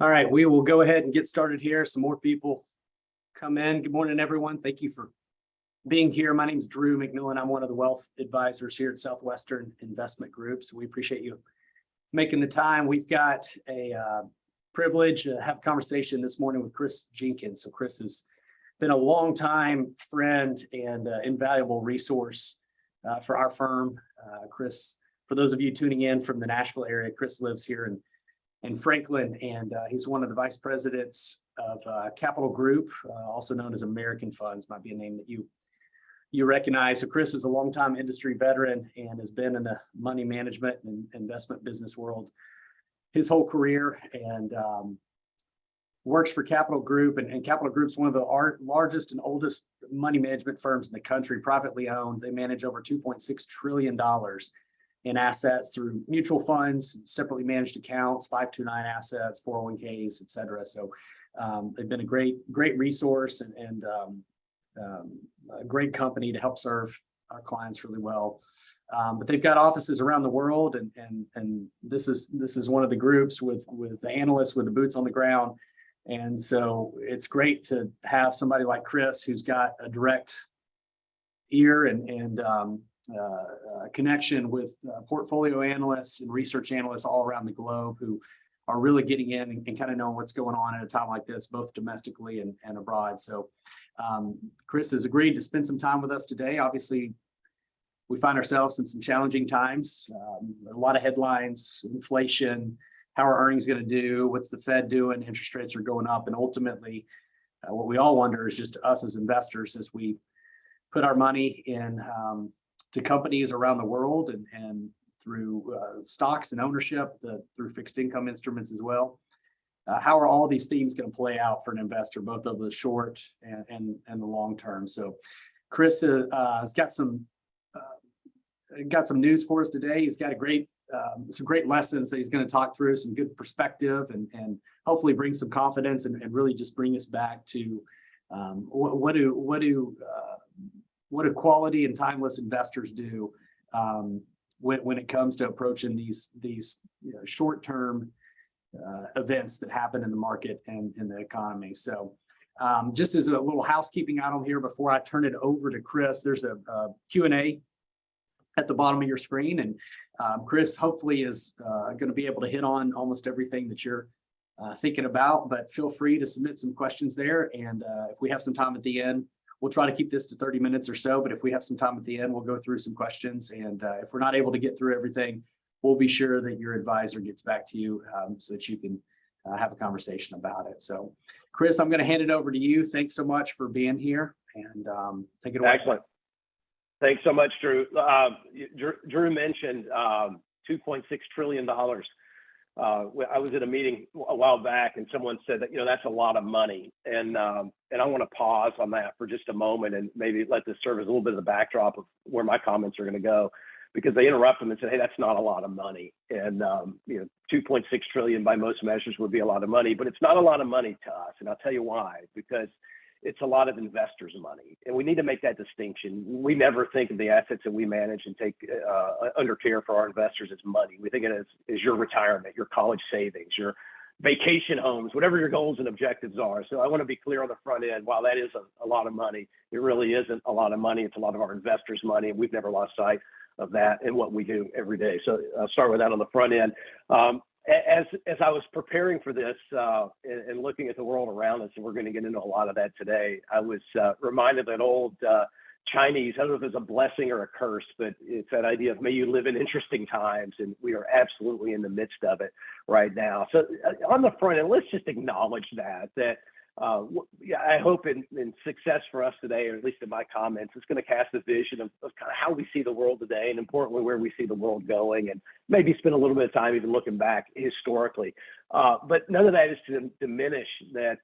All right, we will go ahead and get started here. Some more people come in. Good morning, everyone. Thank you for being here. My name is Drew McMillan. I'm one of the wealth advisors here at Southwestern Investment Group. So we appreciate you making the time. We've got a privilege to have a conversation this morning with Chris Jenkins. So Chris has been a longtime friend and invaluable resource for our firm. Chris, for those of you tuning in from the Nashville area, Chris lives here in Franklin, and he's one of the vice presidents of Capital Group, also known as American Funds, might be a name that you recognize. So Chris is a longtime industry veteran and has been in the money management and investment business world his whole career, and works for Capital Group. And Capital Group's one of the largest and oldest money management firms in the country, privately owned. They manage over $2.6 trillion in assets through mutual funds, separately managed accounts, 529 assets, 401ks, et cetera. So they've been a great resource and a great company to help serve our clients really well. But they've got offices around the world, and this is one of the groups with the analysts with the boots on the ground. And so it's great to have somebody like Chris who's got a direct ear and connection with portfolio analysts and research analysts all around the globe who are really getting in and kind of knowing what's going on at a time like this, both domestically and abroad. So Chris has agreed to spend some time with us today. Obviously, we find ourselves in some challenging times, a lot of headlines, inflation, how are earnings going to do, what's the Fed doing, interest rates are going up, and ultimately what we all wonder is just us as investors as we put our money in to companies around the world and through stocks and ownership, through fixed income instruments as well. How are all these themes going to play out for an investor, both over the short and the long term? So Chris has got some news for us today. He's got some great lessons that he's going to talk through, some good perspective, and hopefully bring some confidence and really just bring us back to what do quality and timeless investors do when it comes to approaching these short-term events that happen in the market and in the economy. So just as a little housekeeping item here before I turn it over to Chris, there's a Q&A at the bottom of your screen, and Chris hopefully is going to be able to hit on almost everything that you're thinking about, but feel free to submit some questions there, and if we have some time at the end, we'll try to keep this to 30 minutes or so, but if we have some time at the end, we'll go through some questions. And if we're not able to get through everything, we'll be sure that your advisor gets back to you so that you can have a conversation about it. So, Chris, I'm going to hand it over to you. Thanks so much for being here, and take it away. Excellent. Thanks so much, Drew. Drew mentioned $2.6 trillion. I was at a meeting a while back, and someone said that that's a lot of money, and I want to pause on that for just a moment and maybe let this serve as a little bit of the backdrop of where my comments are going to go, because they interrupt them and said, "Hey, that's not a lot of money," and 2.6 trillion by most measures would be a lot of money, but it's not a lot of money to us, and I'll tell you why. Because it's a lot of investors' money, and we need to make that distinction. We never think of the assets that we manage and take under care for our investors as money. We think of it as your retirement, your college savings, your vacation homes, whatever your goals and objectives are. So I want to be clear on the front end. While that is a lot of money, it really isn't a lot of money. It's a lot of our investors' money, and we've never lost sight of that in what we do every day. So I'll start with that on the front end. As I was preparing for this and looking at the world around us, and we're going to get into a lot of that today, I was reminded of that old Chinese, I don't know if it's a blessing or a curse, but it's that idea of may you live in interesting times, and we are absolutely in the midst of it right now. So on the front end, let's just acknowledge that I hope in success for us today, or at least in my comments, it's going to cast a vision of kind of how we see the world today, and importantly, where we see the world going, and maybe spend a little bit of time even looking back historically. But none of that is to diminish that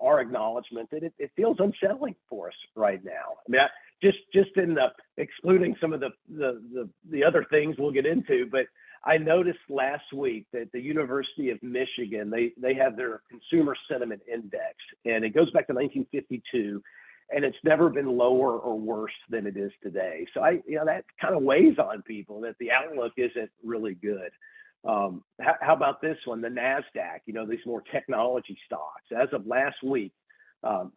our acknowledgement that it feels unsettling for us right now. I mean, just in excluding some of the other things we'll get into, but I noticed last week that the University of Michigan, they have their consumer sentiment index, and it goes back to 1952, and it's never been lower or worse than it is today. So that kind of weighs on people that the outlook isn't really good. How about this one, the Nasdaq? You know, these more technology stocks. As of last week,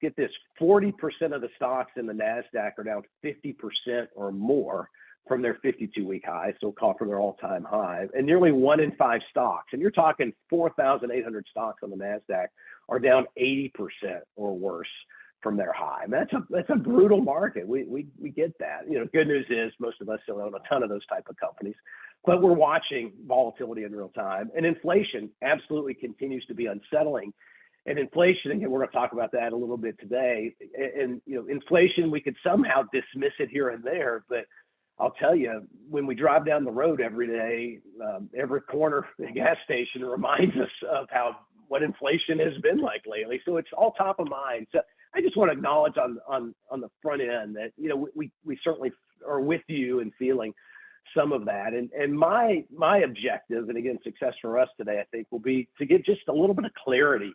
get this: 40% of the stocks in the Nasdaq are down 50% or more from their 52-week high, so called from their all-time high. And nearly 1 in 5 stocks, and you're talking 4,800 stocks on the Nasdaq, are down 80% or worse from their high. And that's a brutal market. We get that. You know, good news is most of us don't own a ton of those type of companies, but we're watching volatility in real time. And inflation absolutely continues to be unsettling. And inflation, again, we're going to talk about that a little bit today. And you know, inflation, we could somehow dismiss it here and there, but I'll tell you, when we drive down the road every day, every corner gas station reminds us of what inflation has been like lately. So it's all top of mind. So I just want to acknowledge on the front end that, you know, we certainly are with you in feeling some of that. And my objective, and again, success for us today, I think, will be to give just a little bit of clarity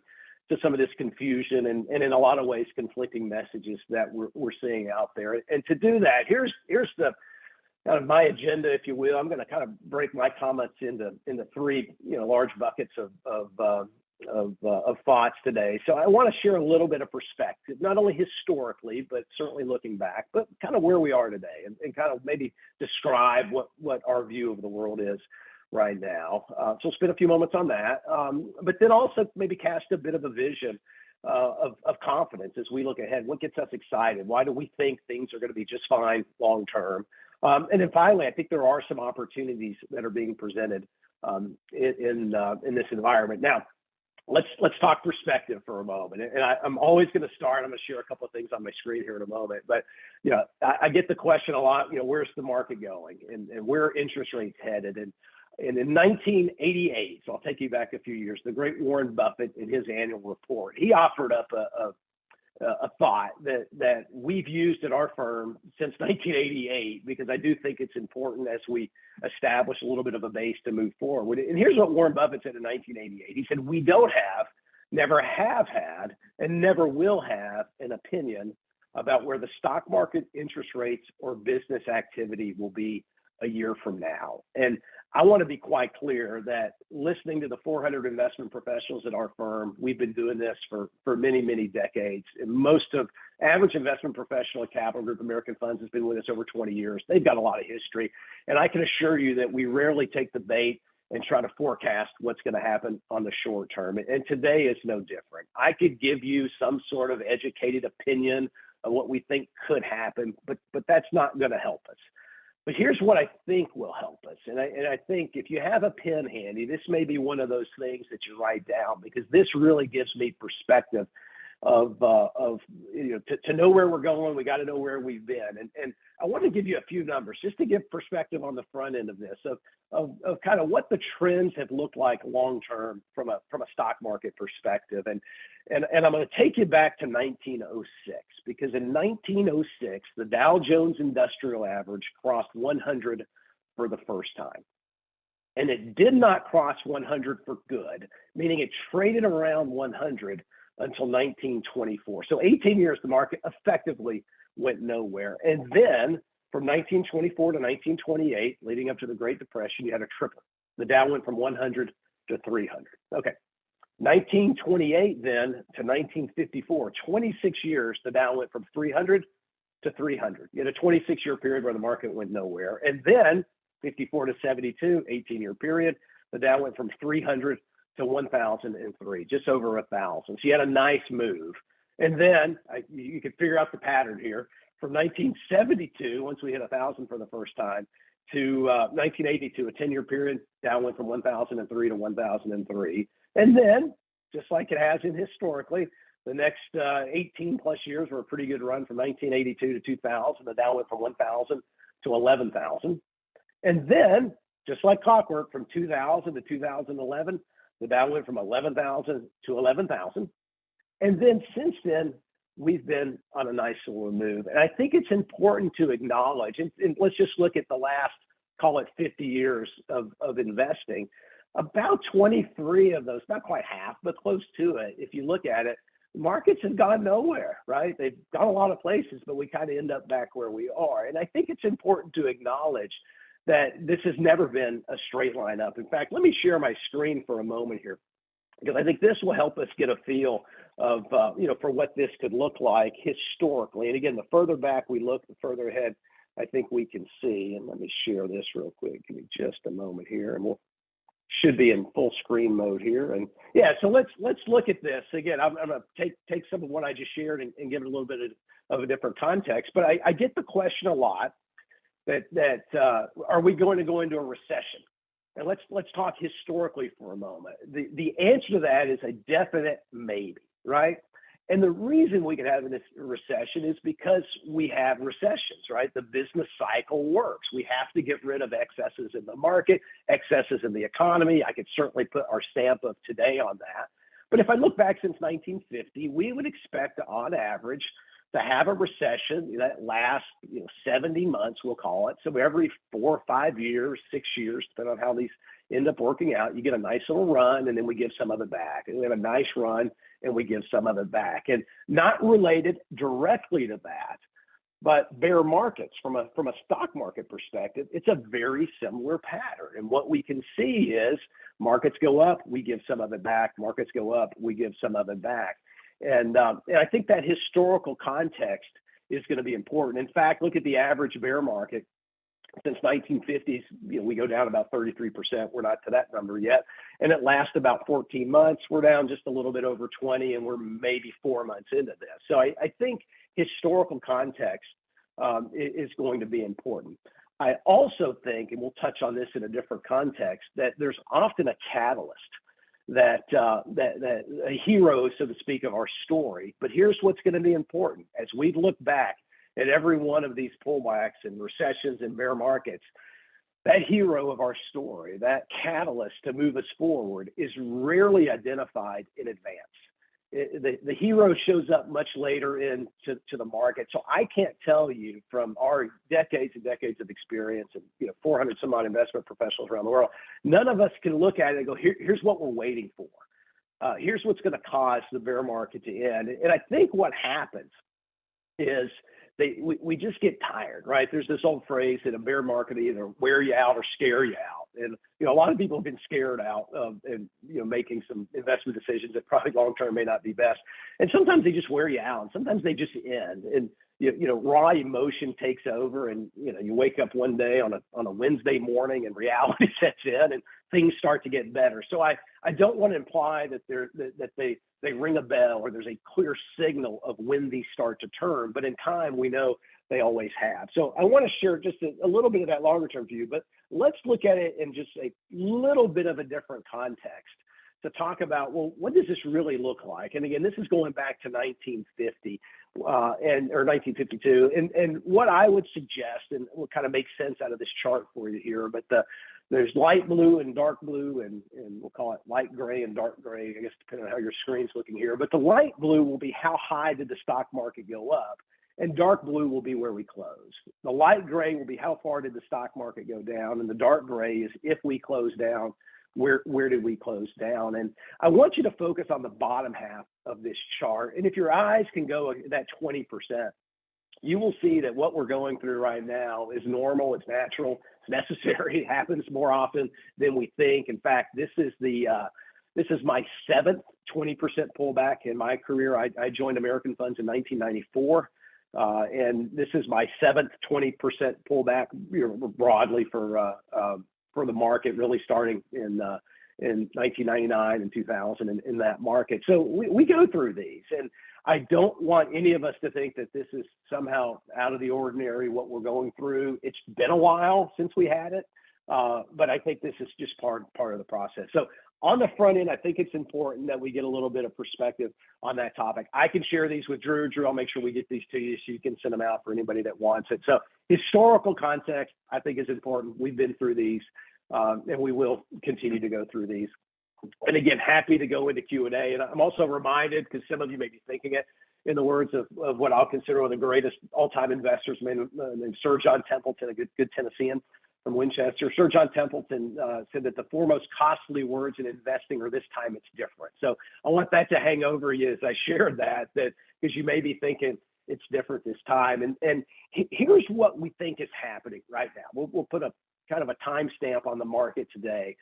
to some of this confusion and in a lot of ways conflicting messages that we're seeing out there. And to do that, here's the kind of my agenda, if you will. I'm going to kind of break my comments into 3, you know, large buckets of thoughts today. So I want to share a little bit of perspective, not only historically, but certainly looking back, but kind of where we are today, and kind of maybe describe what our view of the world is right now. So we'll spend a few moments on that, but then also maybe cast a bit of a vision of confidence as we look ahead. What gets us excited? Why do we think things are going to be just fine long term? And then finally, I think there are some opportunities that are being presented in this environment. Now, let's talk perspective for a moment. And I'm always going to start. I'm going to share a couple of things on my screen here in a moment. But you know, I get the question a lot. You know, where's the market going, and where are interest rates headed? And in 1988, so I'll take you back a few years, the great Warren Buffett, in his annual report, he offered up a thought that we've used at our firm since 1988, because I do think it's important as we establish a little bit of a base to move forward. And here's what Warren Buffett said in 1988. He said, "We don't have, never have had, and never will have an opinion about where the stock market, interest rates, or business activity will be a year from now." And I want to be quite clear that listening to the 400 investment professionals at our firm, we've been doing this for many, many decades. And most of average investment professional at Capital Group American Funds has been with us over 20 years. They've got a lot of history. And I can assure you that we rarely take the bait and try to forecast what's going to happen on the short term. And today is no different. I could give you some sort of educated opinion of what we think could happen, but that's not going to help us. But here's what I think will help us. And I think if you have a pen handy, this may be one of those things that you write down, because this really gives me perspective of you know, to know where we're going. We got to know where we've been. And I want to give you a few numbers just to give perspective on the front end of this, of kind of what the trends have looked like long term from a stock market perspective. And I'm going to take you back to 1906, because in 1906, the Dow Jones Industrial Average crossed 100 for the first time. And it did not cross 100 for good, meaning it traded around 100 until 1924. So 18 years, the market effectively went nowhere. And then from 1924 to 1928, leading up to the Great Depression, you had a triple. The Dow went from 100 to 300. Okay. 1928 then to 1954, 26 years, the Dow went from 300 to 300. You had a 26-year period where the market went nowhere. And then 54 to 72, 18-year period, the Dow went from 300 to 1,003, just over 1,000. So you had a nice move. And then you can figure out the pattern here. From 1972, once we hit 1,000 for the first time, to 1982, a 10-year period, Dow went from 1,003 to 1,003. And then, just like it has in historically, the next 18 plus years were a pretty good run. From 1982 to 2000, the Dow went from 1,000 to 11,000. And then, just like clockwork, from 2000 to 2011, the Dow went from 11,000 to 11,000. And then since then, we've been on a nice little move. And I think it's important to acknowledge, and let's just look at the last, call it 50 years of investing. About 23 of those, not quite half, but close to it, if you look at it, markets have gone nowhere, right? They've gone a lot of places, but we kind of end up back where we are. And I think it's important to acknowledge that this has never been a straight line up. In fact, let me share my screen for a moment here, because I think this will help us get a feel of, for what this could look like historically. And again, the further back we look, the further ahead I think we can see. And let me share this real quick. Give me just a moment here, and we'll should be in full screen mode here. And yeah, so let's look at this. Again, I'm going to take some of what I just shared and give it a little bit of a different context. But I get the question a lot that are we going to go into a recession? And let's talk historically for a moment. The answer to that is a definite maybe, right? And the reason we can have this recession is because we have recessions, right? The business cycle works. We have to get rid of excesses in the market, excesses in the economy. I could certainly put our stamp of today on that. But if I look back since 1950, we would expect on average to have a recession that lasts 70 months, we'll call it. So every 4 or 5 years, 6 years, depending on how these end up working out, you get a nice little run, and then we give some of it back. And we have a nice run, and we give some of it back. And not related directly to that, but bear markets from a stock market perspective, it's a very similar pattern. And what we can see is markets go up, we give some of it back. Markets go up, we give some of it back. And I think that historical context is going to be important. In fact, look at the average bear market. Since 1950s, we go down about 33%. We're not to that number yet. And it lasts about 14 months. We're down just a little bit over 20, and we're maybe 4 months into this. So I think historical context is going to be important. I also think, and we'll touch on this in a different context, that there's often a catalyst, that a hero, so to speak, of our story. But here's what's going to be important. As we look back at every one of these pullbacks and recessions and bear markets, that hero of our story, that catalyst to move us forward, is rarely identified in advance. The hero shows up much later into the market. So I can't tell you, from our decades and decades of experience and 400 some odd investment professionals around the world, none of us can look at it and go, here's what we're waiting for. Here's what's going to cause the bear market to end. And I think what happens is we just get tired, right? There's this old phrase that a bear market either wear you out or scare you out. And a lot of people have been scared out of making some investment decisions that probably long term may not be best. And sometimes they just wear you out, and sometimes they just end. And raw emotion takes over, and you wake up one day on a Wednesday morning, and reality sets in, and things start to get better. So I don't want to imply that they ring a bell or there's a clear signal of when these start to turn, but in time we know they always have. So I want to share just a little bit of that longer term view, but let's look at it in just a little bit of a different context to talk about, well, what does this really look like? And again, this is going back to 1950 or 1952. And what I would suggest, and we'll kind of make sense out of this chart for you here, but there's light blue and dark blue, and we'll call it light gray and dark gray, I guess, depending on how your screen's looking here. But the light blue will be how high did the stock market go up, and dark blue will be where we close. The light gray will be how far did the stock market go down, and the dark gray is if we close down, where did we close down? And I want you to focus on the bottom half of this chart. And if your eyes can go that 20%, you will see that what we're going through right now is normal, it's natural, it's necessary, it happens more often than we think. In fact, this is my 7th 20% pullback in my career. I joined American Funds in 1994. And this is my 7th 20% pullback broadly for the market, really starting in 1999 and 2000 in that market. So we go through these, and I don't want any of us to think that this is somehow out of the ordinary what we're going through. It's been a while since we had it, but I think this is just part of the process. So on the front end, I think it's important that we get a little bit of perspective on that topic. I can share these with Drew. Drew, I'll make sure we get these to you so you can send them out for anybody that wants it. So historical context, I think, is important. We've been through these, and we will continue to go through these. And again, happy to go into Q&A. And I'm also reminded, because some of you may be thinking it, in the words of what I'll consider one of the greatest all-time investors, named Sir John Templeton, a good Tennessean from Winchester. Sir John Templeton said that the four most costly words in investing are "this time it's different." So I want that to hang over you as I shared that because you may be thinking it's different this time. And here's what we think is happening right now. We'll put a kind of a timestamp on the market today.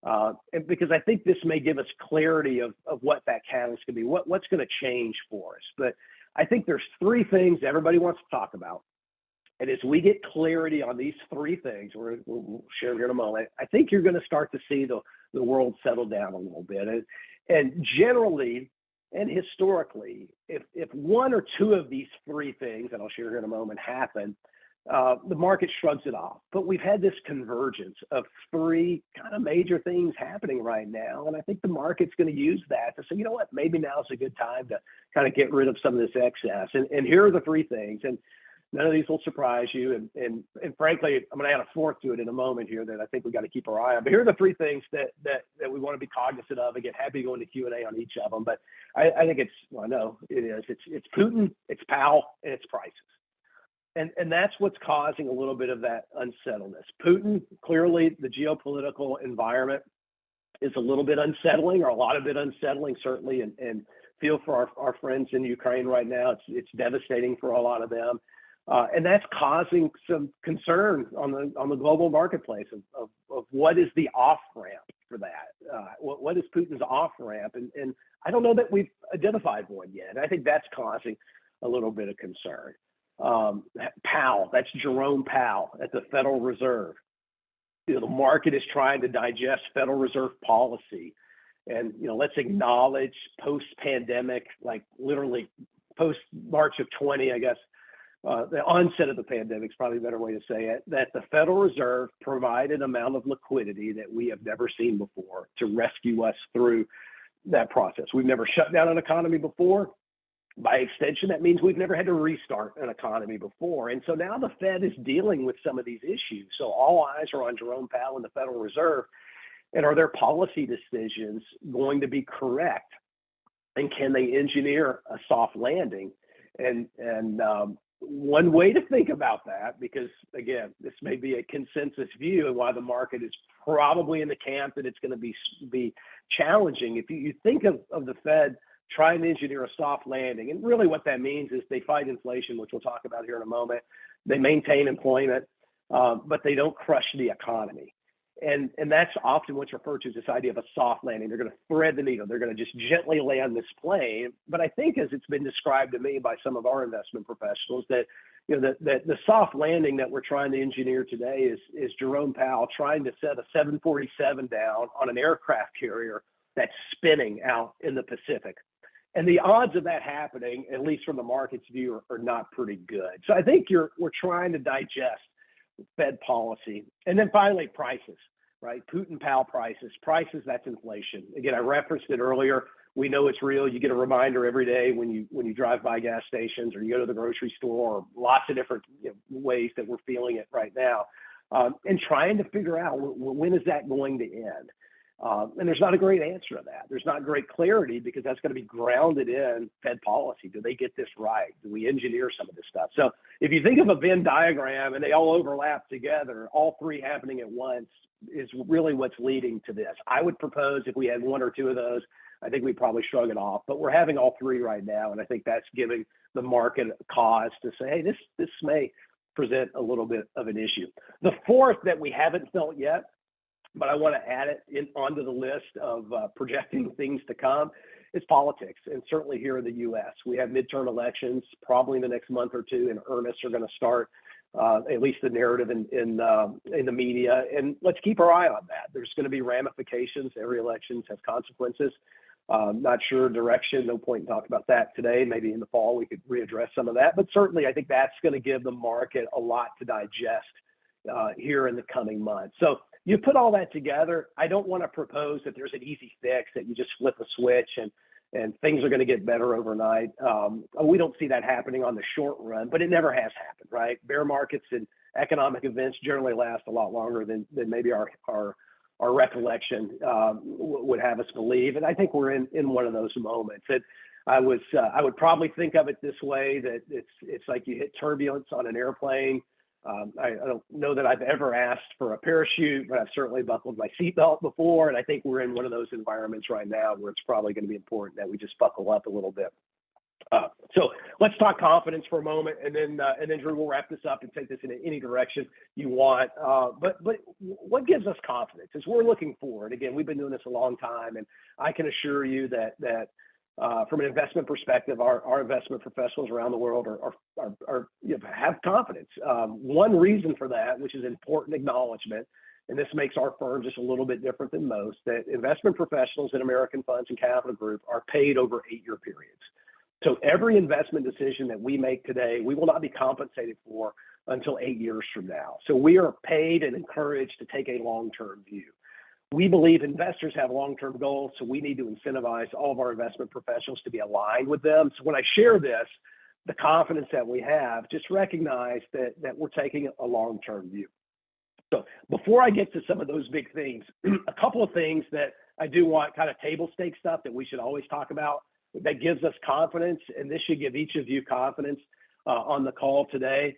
And because I think this may give us clarity of what that catalyst could be, what's going to change for us. But I think there's three things everybody wants to talk about. And as we get clarity on these three things, we'll share here in a moment, I think you're going to start to see the world settle down a little bit. And generally and historically, if one or two of these three things, and I'll share here in a moment, happen, the market shrugs it off. But we've had this convergence of three kind of major things happening right now. And I think the market's going to use that to say, you know what, maybe now's a good time to kind of get rid of some of this excess. And here are the three things. And none of these will surprise you. And frankly, I'm going to add a fourth to it in a moment here that I think we got to keep our eye on. But here are the three things that we want to be cognizant of. Again, happy to go into Q&A on each of them. But I think I know it is. It's Putin, it's Powell, and it's prices. And that's what's causing a little bit of that unsettledness. Putin, clearly the geopolitical environment is a little bit unsettling, or a lot of it unsettling, certainly, and feel for our friends in Ukraine right now. It's devastating for a lot of them. And that's causing some concern on the global marketplace of what is the off-ramp for that? What is Putin's off-ramp? And I don't know that we've identified one yet. I think that's causing a little bit of concern. Powell, that's Jerome Powell at the Federal Reserve. The market is trying to digest Federal Reserve policy. And, let's acknowledge post-pandemic, like literally post-March of 20, I guess, the onset of the pandemic is probably a better way to say it, that the Federal Reserve provided an amount of liquidity that we have never seen before to rescue us through that process. We've never shut down an economy before. By extension, that means we've never had to restart an economy before. And so now the Fed is dealing with some of these issues. So all eyes are on Jerome Powell and the Federal Reserve. And are their policy decisions going to be correct? And can they engineer a soft landing? And one way to think about that, because again, this may be a consensus view and why the market is probably in the camp that it's going to be challenging. If you think of the Fed trying to engineer a soft landing, and really what that means is they fight inflation, which we'll talk about here in a moment. They maintain employment, but they don't crush the economy. And that's often what's referred to as this idea of a soft landing. They're going to thread the needle. They're going to just gently land this plane. But I think, as it's been described to me by some of our investment professionals, that that the soft landing that we're trying to engineer today is Jerome Powell trying to set a 747 down on an aircraft carrier that's spinning out in the Pacific. And the odds of that happening, at least from the market's view, are not pretty good. So I think we're trying to digest Fed policy. And then finally, prices, right? Putin, Powell prices, that's inflation. Again, I referenced it earlier. We know it's real. You get a reminder every day when you drive by gas stations or you go to the grocery store, or lots of different ways that we're feeling it right now. And trying to figure out when is that going to end? And there's not a great answer to that. There's not great clarity, because that's going to be grounded in Fed policy. Do they get this right? Do we engineer some of this stuff? So if you think of a Venn diagram and they all overlap together, all three happening at once is really what's leading to this. I would propose if we had one or two of those, I think we'd probably shrug it off. But we're having all three right now, and I think that's giving the market a cause to say, hey, this may present a little bit of an issue. The fourth that we haven't felt yet, but I want to add it onto the list of projecting things to come, is politics. And certainly here in the U.S., we have midterm elections probably in the next month or two in earnest are going to start, at least the narrative in the media. And let's keep our eye on that. There's going to be ramifications. Every election has consequences. Not sure direction. No point in talking about that today. Maybe in the fall we could readdress some of that. But certainly I think that's going to give the market a lot to digest here in the coming months. So you put all that together. I don't want to propose that there's an easy fix, that you just flip a switch and things are going to get better overnight. We don't see that happening on the short run, but it never has happened, right? Bear markets and economic events generally last a lot longer than maybe our recollection would have us believe. And I think we're in one of those moments. And I would probably think of it this way, that it's like you hit turbulence on an airplane. I don't know that I've ever asked for a parachute, but I've certainly buckled my seatbelt before. And I think we're in one of those environments right now where it's probably going to be important that we just buckle up a little bit. So let's talk confidence for a moment, and then Drew, we'll wrap this up and take this in any direction you want. But what gives us confidence as we're looking forward? Again, we've been doing this a long time, and I can assure you that from an investment perspective, our investment professionals around the world are have confidence. One reason for that, which is important acknowledgement, and this makes our firm just a little bit different than most, that investment professionals in American Funds and Capital Group are paid over 8-year periods. So every investment decision that we make today, we will not be compensated for until 8 years from now. So we are paid and encouraged to take a long-term view. We believe investors have long-term goals, so we need to incentivize all of our investment professionals to be aligned with them. So when I share this, the confidence that we have, just recognize that we're taking a long-term view. So before I get to some of those big things, a couple of things that I do want, kind of table stake stuff that we should always talk about that gives us confidence, and this should give each of you confidence on the call today.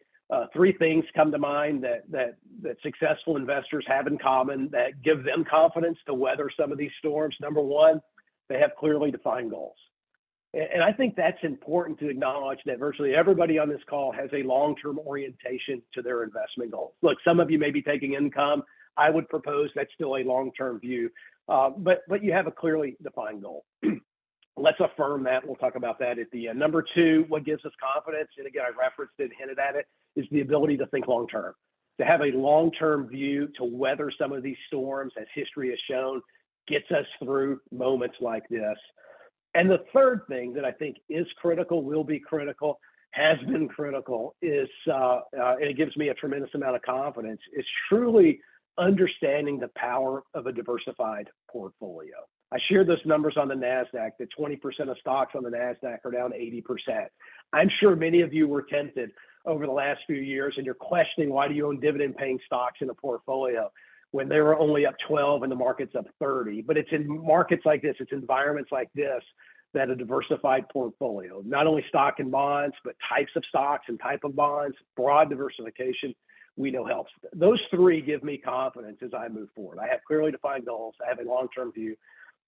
3 things come to mind that successful investors have in common that give them confidence to weather some of these storms. Number 1, they have clearly defined goals. And I think that's important to acknowledge that virtually everybody on this call has a long-term orientation to their investment goals. Look, some of you may be taking income. I would propose that's still a long-term view, but you have a clearly defined goal. Let's affirm that. We'll talk about that at the end. Number 2, what gives us confidence, and again, I referenced it, hinted at it, is the ability to think long-term, to have a long-term view to weather some of these storms, as history has shown, gets us through moments like this. And the third thing that I think is critical, will be critical, has been critical, is, and it gives me a tremendous amount of confidence, is truly understanding the power of a diversified portfolio. I shared those numbers on the Nasdaq, that 20% of stocks on the Nasdaq are down 80%. I'm sure many of you were tempted over the last few years, and you're questioning, why do you own dividend-paying stocks in a portfolio when they were only up 12 and the market's up 30? But it's in markets like this, it's environments like this, that a diversified portfolio, not only stock and bonds, but types of stocks and type of bonds, broad diversification, we know helps. Those 3 give me confidence as I move forward. I have clearly defined goals, I have a long-term view,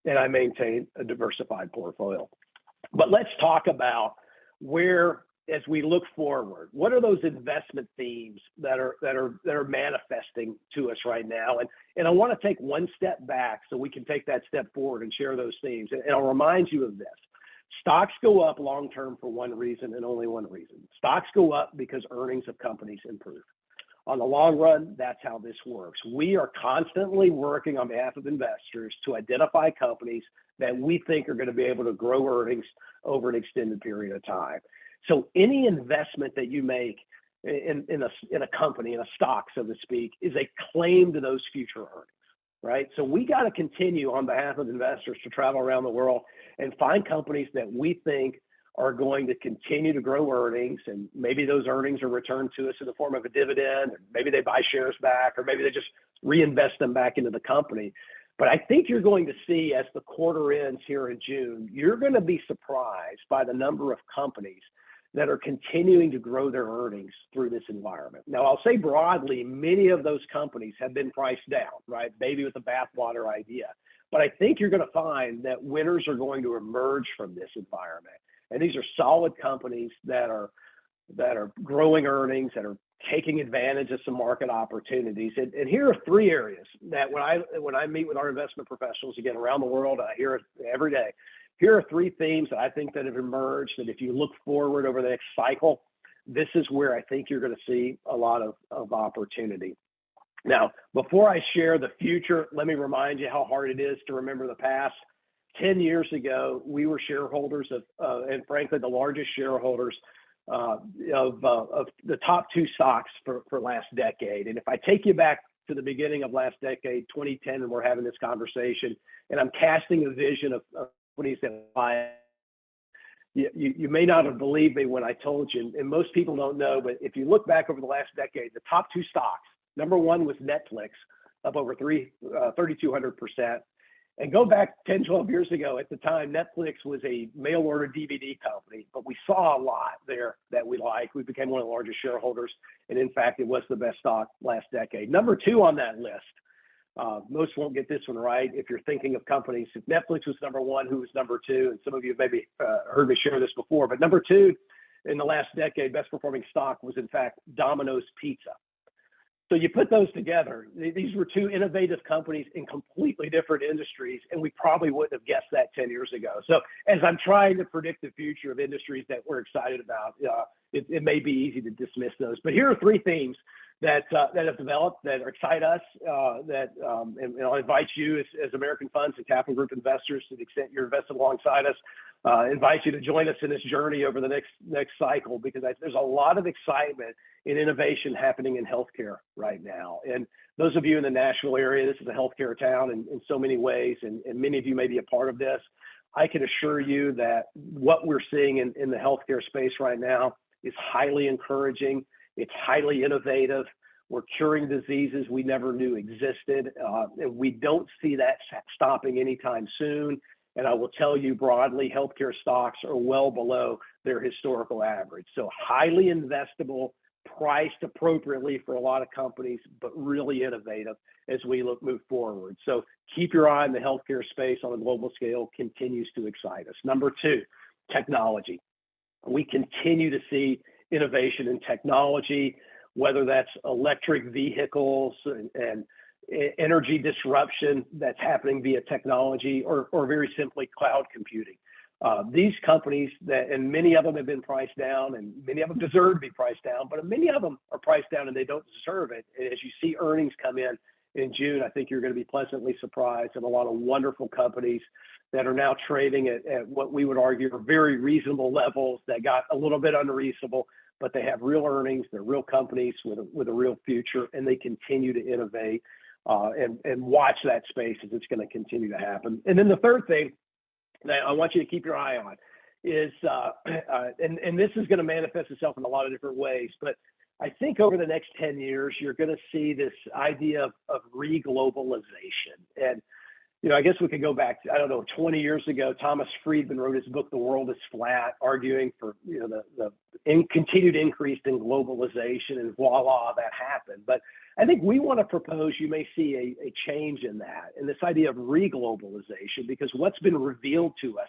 and I maintain a diversified portfolio. But let's talk about where, as we look forward, what are those investment themes that are manifesting to us right now? And I want to take one step back so we can take that step forward and share those themes. And I'll remind you of this. Stocks go up long-term for one reason and only one reason. Stocks go up because earnings of companies improve. On the long run, that's how this works. We are constantly working on behalf of investors to identify companies that we think are going to be able to grow earnings over an extended period of time. So any investment that you make in a company, in a stock, so to speak, is a claim to those future earnings, right? So we got to continue on behalf of investors to travel around the world and find companies that we think are going to continue to grow earnings, and maybe those earnings are returned to us in the form of a dividend, or maybe they buy shares back, or maybe they just reinvest them back into the company. But I think you're going to see, as the quarter ends here in June, you're going to be surprised by the number of companies that are continuing to grow their earnings through this environment. Now, I'll say broadly, many of those companies have been priced down, right? Maybe with the bathwater idea. But I think you're going to find that winners are going to emerge from this environment. And these are solid companies that are growing earnings, that are taking advantage of some market opportunities. And here are 3 areas that when I meet with our investment professionals, again, around the world, I hear it every day. Here are 3 themes that I think that have emerged, that if you look forward over the next cycle, this is where I think you're going to see a lot of opportunity. Now, before I share the future, let me remind you how hard it is to remember the past. 10 years ago, we were shareholders of, and frankly, the largest shareholders of the top 2 stocks for last decade. And if I take you back to the beginning of last decade, 2010, and we're having this conversation, and I'm casting a vision of companies that buy, you may not have believed me when I told you, and most people don't know, but if you look back over the last decade, the top 2 stocks, number 1 was Netflix, up over 3,200%. And go back 10, 12 years ago, at the time, Netflix was a mail-order DVD company, but we saw a lot there that we liked. We became one of the largest shareholders, and in fact, it was the best stock last decade. Number 2 on that list Most won't get this one right. If you're thinking of companies, if Netflix was number one, who was number two? And some of you have maybe heard me share this before, but number two in the last decade, best performing stock was in fact Domino's Pizza. So you put those together, these were two innovative companies in completely different industries, and we probably wouldn't have guessed that 10 years ago. So as I'm trying to predict the future of industries that we're excited about, it may be easy to dismiss those. But here are three themes that have developed that excite us, and I'll invite you as American funds and capital group investors, to the extent you're invested alongside us, invite you to join us in this journey over the next cycle, because there's a lot of excitement in innovation happening in healthcare right now. And those of you in the Nashville area, this is a healthcare town in so many ways, and many of you may be a part of this. I can assure you that what we're seeing in the healthcare space right now is highly encouraging. It's highly innovative. We're curing diseases we never knew existed. And we don't see that stopping anytime soon. And I will tell you broadly, healthcare stocks are well below their historical average. So highly investable, priced appropriately for a lot of companies, but really innovative as we move forward. So keep your eye on the healthcare space on a global scale, continues to excite us. Number two, technology. We continue to see innovation in technology, whether that's electric vehicles and energy disruption that's happening via technology, or very simply cloud computing. These companies and many of them have been priced down, and many of them deserve to be priced down, but many of them are priced down and they don't deserve it. And as you see earnings come in June, I think you're going to be pleasantly surprised at a lot of wonderful companies that are now trading at what we would argue are very reasonable levels that got a little bit unreasonable, but they have real earnings. They're real companies with a real future, and they continue to innovate and watch that space as it's going to continue to happen. And then the third thing that I want you to keep your eye on is, and this is going to manifest itself in a lot of different ways, but I think over the next 10 years, you're going to see this idea of re-globalization. And, I guess we could go back to, 20 years ago, Thomas Friedman wrote his book, The World is Flat, arguing for, the continued increase in globalization, and voila, that happened. But I think we want to propose you may see a change in that, and this idea of re-globalization, because what's been revealed to us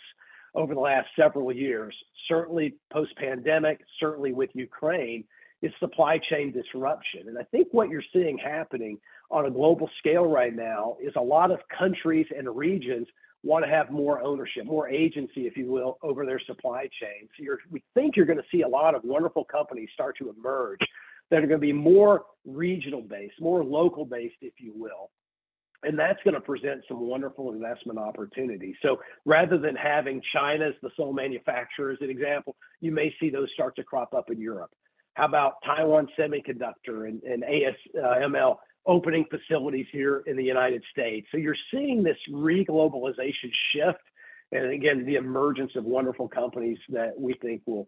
over the last several years, certainly post-pandemic, certainly with Ukraine, is supply chain disruption. And I think what you're seeing happening on a global scale right now is a lot of countries and regions want to have more ownership, more agency, if you will, over their supply chain. So we think you're going to see a lot of wonderful companies start to emerge that are going to be more regional based, more local based, if you will. And that's going to present some wonderful investment opportunities. So rather than having China as the sole manufacturer, as an example, you may see those start to crop up in Europe. How about Taiwan Semiconductor and ASML opening facilities here in the United States? So you're seeing this re-globalization shift, and again, the emergence of wonderful companies that we think will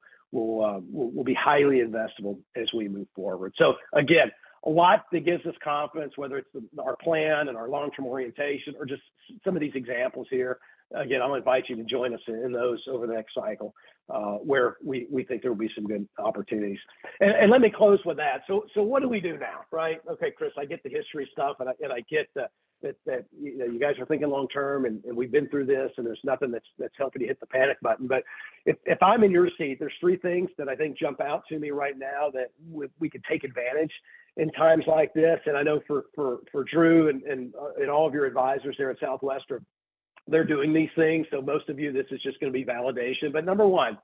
be highly investable as we move forward. So again, a lot that gives us confidence, whether it's our plan and our long-term orientation, or just some of these examples here. Again, I'll invite you to join us in those over the next cycle, where we think there will be some good opportunities. And let me close with that. So what do we do now, right? Okay, Chris, I get the history stuff, and I get that you guys are thinking long term, and we've been through this, and there's nothing that's helping you hit the panic button. But if I'm in your seat, there's three things that I think jump out to me right now that we could take advantage in times like this. And I know for Drew and all of your advisors there at Southwestern, they're doing these things. So most of you, this is just going to be validation. But number one,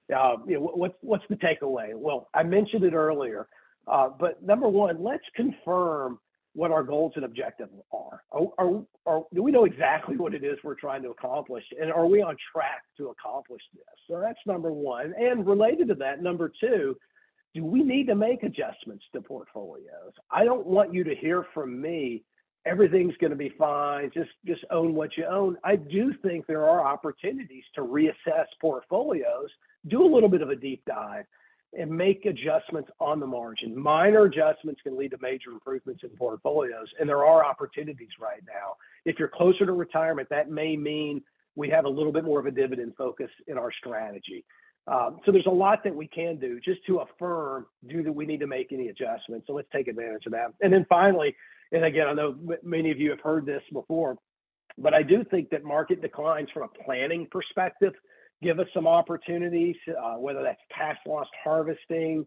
what's the takeaway? Well, I mentioned it earlier, but number one, let's confirm what our goals and objectives are. Do we know exactly what it is we're trying to accomplish? And are we on track to accomplish this? So that's number one. And related to that, number two, do we need to make adjustments to portfolios? I don't want you to hear from me, everything's going to be fine, just own what you own. I do think there are opportunities to reassess portfolios, do a little bit of a deep dive, and make adjustments on the margin. Minor adjustments can lead to major improvements in portfolios, and there are opportunities right now. If you're closer to retirement, that may mean we have a little bit more of a dividend focus in our strategy. So there's a lot that we can do just to affirm, do that we need to make any adjustments. So let's take advantage of that. And then finally, and again, I know many of you have heard this before, but I do think that market declines from a planning perspective give us some opportunities, whether that's tax loss harvesting.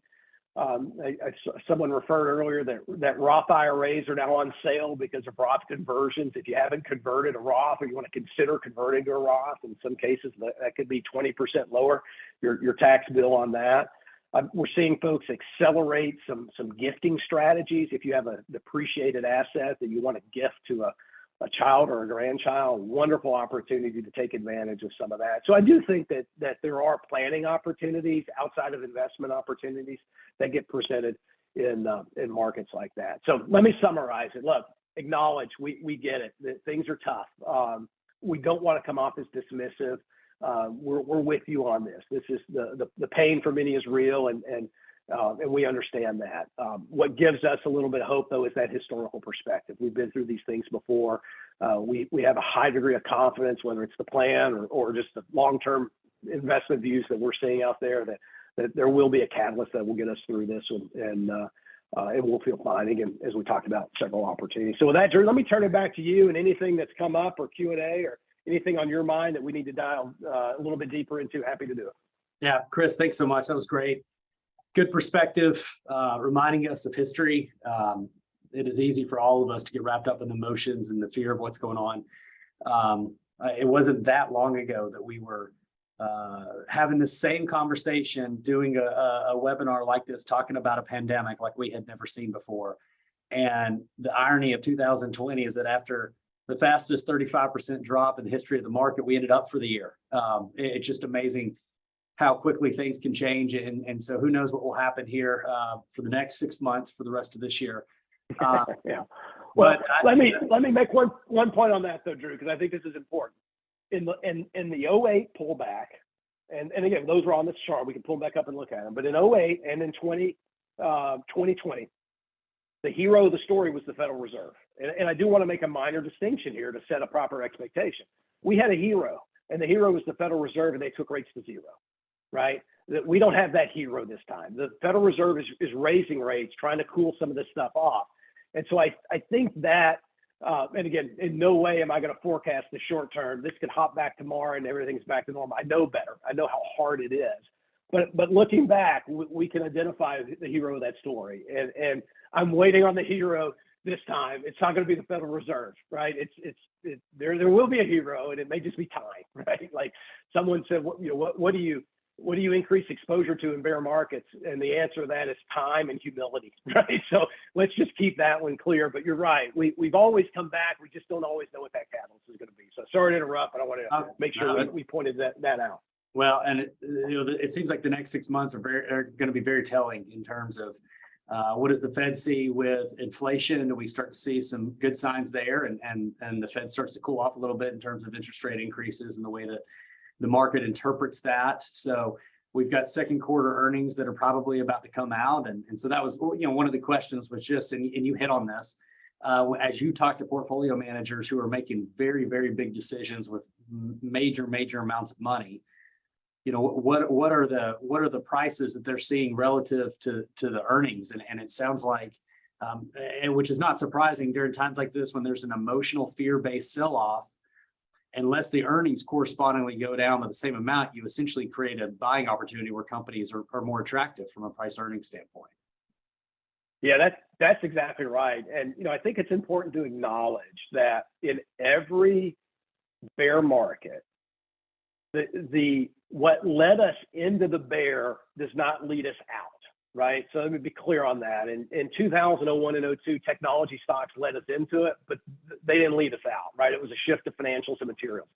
Someone referred earlier that Roth IRAs are now on sale because of Roth conversions. If you haven't converted a Roth or you want to consider converting to a Roth, in some cases that could be 20% lower your tax bill on that. We're seeing folks accelerate some gifting strategies. If you have a depreciated asset that you want to gift to a child or a grandchild, wonderful opportunity to take advantage of some of that. So I do think that there are planning opportunities outside of investment opportunities that get presented in markets like that. So let me summarize it. Look, acknowledge we get it, that things are tough. We don't want to come off as dismissive. We're with you on this. This is the pain for many is real, and we understand that. What gives us a little bit of hope, though, is that historical perspective. We've been through these things before. We have a high degree of confidence, whether it's the plan or just the long-term investment views that we're seeing out there, that there will be a catalyst that will get us through this, and we'll feel fine, again, as we talked about several opportunities. So with that, Drew, let me turn it back to you, and anything that's come up or Q&A or anything on your mind that we need to dial a little bit deeper into, happy to do it. Yeah, Chris, thanks so much. That was great. Good perspective, reminding us of history. It is easy for all of us to get wrapped up in the emotions and the fear of what's going on. It wasn't that long ago that we were having the same conversation, doing a webinar like this, talking about a pandemic like we had never seen before. And the irony of 2020 is that after the fastest 35% drop in the history of the market, we ended up for the year. It's just amazing how quickly things can change. And so who knows what will happen here for the next 6 months, for the rest of this year. Yeah. Well, let me make one point on that, though, Drew, because I think this is important. In the 08 pullback, and again, those were on this chart. We can pull them back up and look at them. But in 08 and in 2020, the hero of the story was the Federal Reserve. And I do want to make a minor distinction here to set a proper expectation. We had a hero, and the hero was the Federal Reserve, and they took rates to zero, right? We don't have that hero this time. The Federal Reserve is raising rates, trying to cool some of this stuff off. And so I think that, and again, in no way am I going to forecast the short term. This could hop back tomorrow and everything's back to normal. I know better. I know how hard it is. But looking back, we can identify the hero of that story. And I'm waiting on the hero this time. It's not going to be the Federal Reserve, right? There will be a hero, and it may just be time, right? Like someone said, what do you increase exposure to in bear markets? And the answer to that is time and humility, right? So let's just keep that one clear. But you're right. We've always come back. We just don't always know what that catalyst is going to be. So sorry to interrupt, but I want to make sure we pointed that out. Well, and it seems like the next 6 months are going to be very telling in terms of what does the Fed see with inflation? Do we start to see some good signs there, and the Fed starts to cool off a little bit in terms of interest rate increases and the way that the market interprets that. So we've got second quarter earnings that are probably about to come out, and so that was one of the questions was just, and you hit on this as you talk to portfolio managers who are making very, very big decisions with major amounts of money. What are the prices that they're seeing relative to the earnings? And it sounds like, which is not surprising during times like this when there's an emotional fear-based sell-off, unless the earnings correspondingly go down by the same amount, you essentially create a buying opportunity where companies are more attractive from a price earnings standpoint. Yeah, that's exactly right. And I think it's important to acknowledge that in every bear market, what led us into the bear does not lead us out, right? So let me be clear on that. In 2001 and 02, technology stocks led us into it, but they didn't lead us out, right? It was a shift to financials and materials.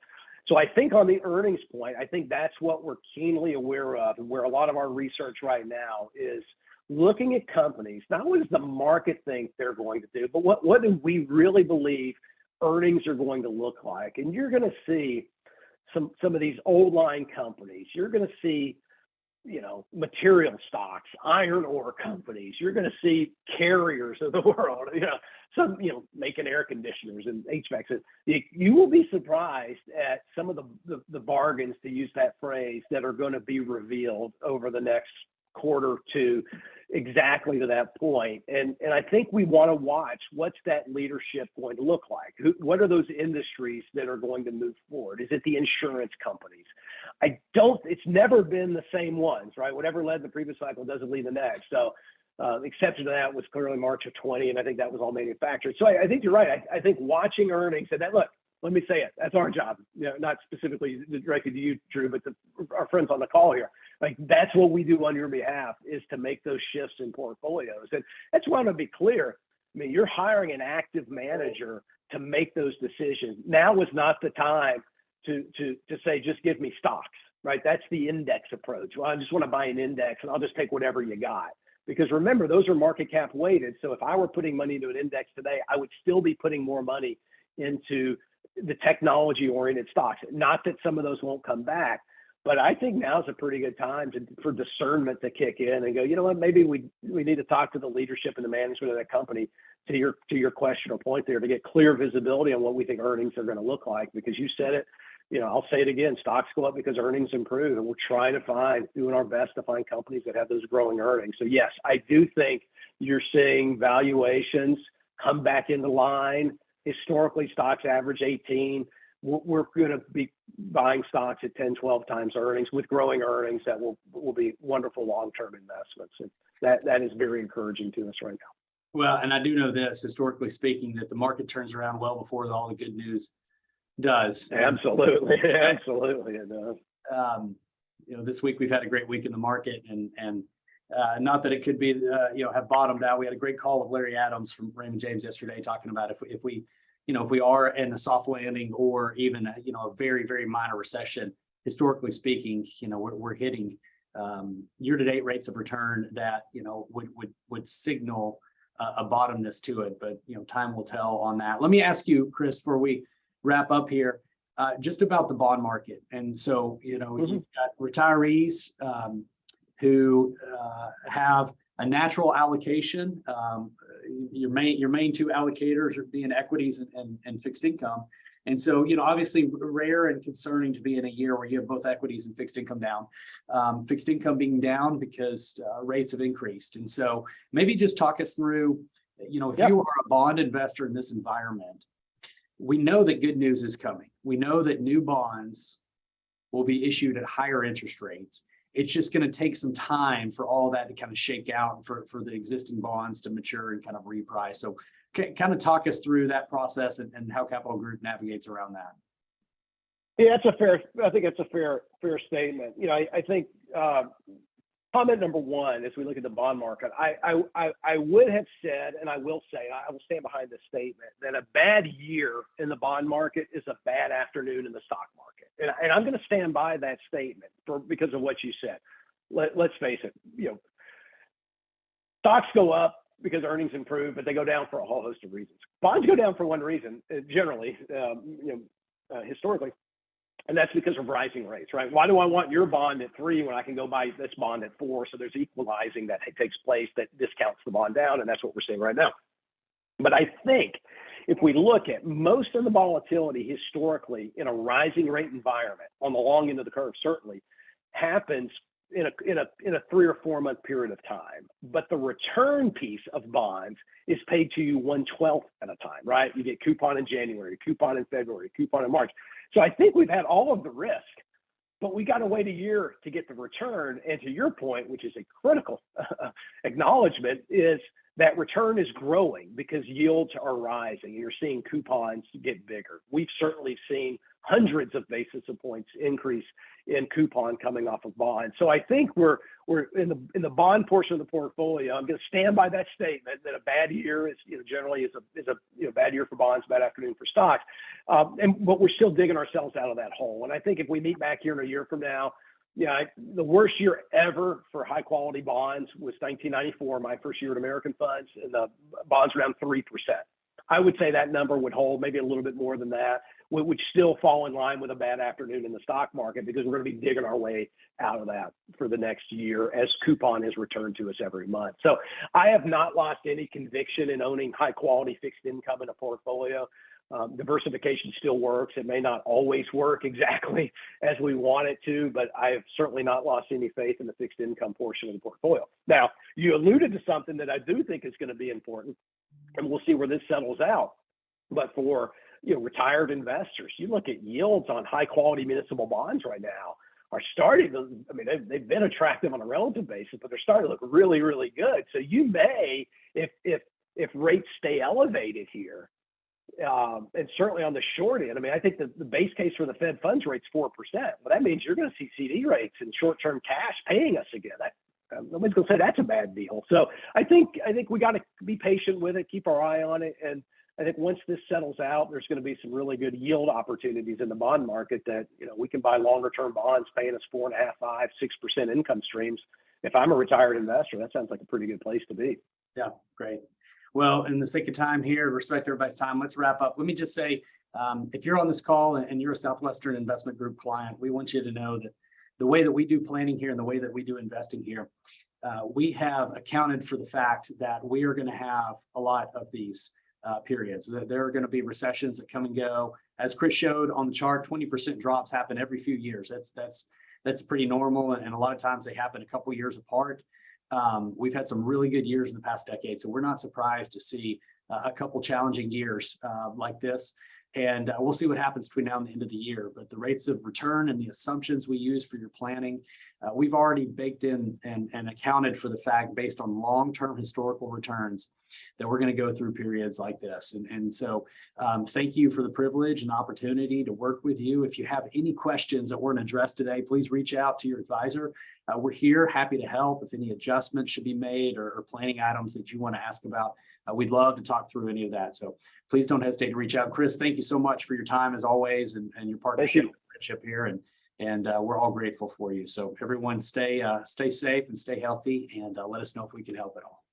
So I think on the earnings point, I think that's what we're keenly aware of, and where a lot of our research right now is looking at companies, not what does the market think they're going to do, but what do we really believe earnings are going to look like? And you're going to see some of these old line companies. You're going to see, material stocks, iron ore companies. You're going to see carriers of the world, some, making air conditioners and HVAC. You will be surprised at some of the bargains, to use that phrase, that are going to be revealed over the next, quarter to exactly to that point. And I think we want to watch what's that leadership going to look like? What are those industries that are going to move forward? Is it the insurance companies? It's never been the same ones, right? Whatever led the previous cycle doesn't lead the next. So exception to that was clearly March of 20, and I think that was all manufactured. So I think you're right. I think watching earnings and that, look, let me say it, that's our job, not specifically directed to you, Drew, but our friends on the call here. Like, that's what we do on your behalf, is to make those shifts in portfolios. And that's why I'm going to be clear. I mean, you're hiring an active manager to make those decisions. Now is not the time to say, just give me stocks, right? That's the index approach. Well, I just want to buy an index and I'll just take whatever you got. Because remember, those are market cap weighted. So if I were putting money into an index today, I would still be putting more money into the technology oriented stocks. Not that some of those won't come back, but I think now's a pretty good time for discernment to kick in and go, you know what, maybe we need to talk to the leadership and the management of that company, to your question or point there, to get clear visibility on what we think earnings are going to look like. Because you said it, I'll say it again, stocks go up because earnings improve, and we're trying to doing our best to find companies that have those growing earnings. So yes, I do think you're seeing valuations come back into line. Historically, stocks average 18. We're going to be buying stocks at 10, 12 times earnings with growing earnings that will be wonderful long-term investments. And that is very encouraging to us right now. Well, and I do know this, historically speaking, that the market turns around well before all the good news does. Absolutely. Absolutely, it does. This week we've had a great week in the market, and not that it could be, have bottomed out. We had a great call with Larry Adams from Raymond James yesterday, talking about if we are in a soft landing or even a very, very minor recession, historically speaking, we're hitting year-to-date rates of return that would signal a bottomness to it. But time will tell on that. Let me ask you, Chris, before we wrap up here, just about the bond market. And so you've got retirees who have a natural allocation. Your main two allocators are being equities and fixed income. And so, obviously rare and concerning to be in a year where you have both equities and fixed income down, fixed income being down because rates have increased. And so maybe just talk us through, if you are a bond investor in this environment, we know that good news is coming. We know that new bonds will be issued at higher interest rates. It's just going to take some time for all that to kind of shake out, for the existing bonds to mature and kind of reprice. So kind of talk us through that process and how Capital Group navigates around that. Yeah, I think it's a fair statement. I think comment number one, as we look at the bond market, I would have said, and I will say, I will stand behind this statement, that a bad year in the bond market is a bad afternoon in the stock market. And I'm going to stand by that statement because of what you said. Let's face it, stocks go up because earnings improve, but they go down for a whole host of reasons. Bonds go down for one reason, generally, historically. And that's because of rising rates, right? Why do I want your bond at 3 when I can go buy this bond at 4? So there's equalizing that takes place that discounts the bond down, and that's what we're seeing right now. But I think if we look at most of the volatility historically in a rising rate environment, on the long end of the curve certainly, happens in a 3 or 4 month period of time. But the return piece of bonds is paid to you 1/12 at a time, right? You get coupon in January, coupon in February, coupon in March. So I think we've had all of the risk, but we got to wait a year to get the return. And to your point, which is a critical acknowledgement, is that return is growing because yields are rising. You're seeing coupons get bigger. We've certainly seen hundreds of basis points increase in coupon coming off of bonds. So I think we're in the bond portion of the portfolio. I'm going to stand by that statement that a bad year is generally is a bad year for bonds, bad afternoon for stocks. But we're still digging ourselves out of that hole. And I think if we meet back here in a year from now, the worst year ever for high quality bonds was 1994, my first year at American Funds, and the bonds around 3%. I would say that number would hold, maybe a little bit more than that, would still fall in line with a bad afternoon in the stock market, because we're going to be digging our way out of that for the next year as coupon is returned to us every month. So I have not lost any conviction in owning high quality fixed income in a portfolio. Diversification still works. It may not always work exactly as we want it to, but I have certainly not lost any faith in the fixed income portion of the portfolio. Now, you alluded to something that I do think is going to be important, and we'll see where this settles out. But for retired investors, you look at yields on high quality municipal bonds right now are starting to, I mean, they've been attractive on a relative basis, but they're starting to look really, really good. So you may, if rates stay elevated here, and certainly on the short end, I mean, I think the base case for the Fed funds rate's 4%. Well, that means you're going to see CD rates and short-term cash paying us again. Nobody's going to say that's a bad deal. So I think we got to be patient with it, keep our eye on it, and I think once this settles out, there's going to be some really good yield opportunities in the bond market that we can buy longer-term bonds paying us 4.5%, 5%, 6% income streams. If I'm a retired investor, that sounds like a pretty good place to be. Yeah, great. Well, in the sake of time here, respect everybody's time, let's wrap up. Let me just say, if you're on this call and you're a Southwestern Investment Group client, we want you to know that the way that we do planning here and the way that we do investing here, we have accounted for the fact that we are going to have a lot of these periods. There are going to be recessions that come and go. As Chris showed on the chart, 20% drops happen every few years. That's pretty normal, and a lot of times they happen a couple years apart. We've had some really good years in the past decade, so we're not surprised to see a couple challenging years like this. And we'll see what happens between now and the end of the year. But the rates of return and the assumptions we use for your planning, we've already baked in and accounted for the fact based on long-term historical returns that we're going to go through periods like this. And so thank you for the privilege and opportunity to work with you. If you have any questions that weren't addressed today, please reach out to your advisor. We're here, happy to help. If any adjustments should be made or planning items that you want to ask about, we'd love to talk through any of that. So please don't hesitate to reach out. Chris, thank you so much for your time as always and your partnership here. And we're all grateful for you. So everyone stay safe and stay healthy, and let us know if we can help at all.